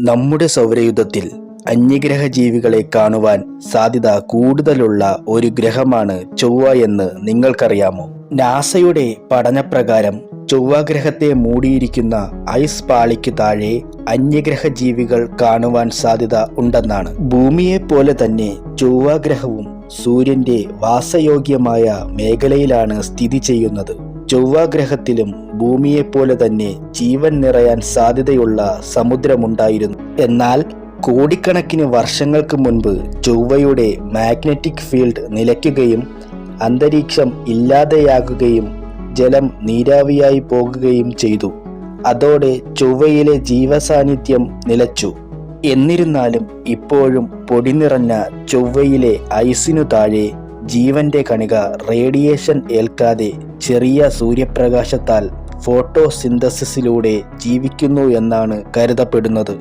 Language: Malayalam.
നമ്മുടെ സൗരയൂഥത്തിൽ അന്യഗ്രഹ ജീവികളെ കാണുവാൻ സാധ്യത കൂടുതലുള്ള ഒരു ഗ്രഹമാണ് ചൊവ്വ എന്ന് നിങ്ങൾക്കറിയാമോ? നാസയുടെ പഠനപ്രകാരം ചൊവ്വാഗ്രഹത്തെ മൂടിയിരിക്കുന്ന ഐസ് പാളിക്ക് താഴെ അന്യഗ്രഹ ജീവികൾ കാണുവാൻ സാധ്യത ഉണ്ടെന്നാണ്. ഭൂമിയെപ്പോലെ തന്നെ ചൊവ്വാഗ്രഹവും സൂര്യന്റെ വാസയോഗ്യമായ മേഖലയിലാണ് സ്ഥിതി ചെയ്യുന്നത്. ചൊവ്വാഗ്രഹത്തിലും ഭൂമിയെപ്പോലെ തന്നെ ജീവൻ നിറയാൻ സാധ്യതയുള്ള സമുദ്രമുണ്ടായിരുന്നു. എന്നാൽ കോടിക്കണക്കിന് വർഷങ്ങൾക്ക് മുൻപ് ചൊവ്വയുടെ മാഗ്നറ്റിക് ഫീൽഡ് നിലയ്ക്കുകയും അന്തരീക്ഷം ഇല്ലാതെയാകുകയും ജലം നീരാവിയായി പോകുകയും ചെയ്തു. അതോടെ ചൊവ്വയിലെ ജീവസാന്നിധ്യം നിലച്ചു. എന്നിരുന്നാലും ഇപ്പോഴും പൊടി നിറഞ്ഞ ചൊവ്വയിലെ ഐസിനു താഴെ ജീവന്റെ കണിക റേഡിയേഷൻ ഏൽക്കാതെ ചെറിയ സൂര്യപ്രകാശത്താൽ ഫോട്ടോസിന്തസിസിലൂടെ ജീവിക്കുന്നു എന്നാണ് കരുതപ്പെടുന്നത്.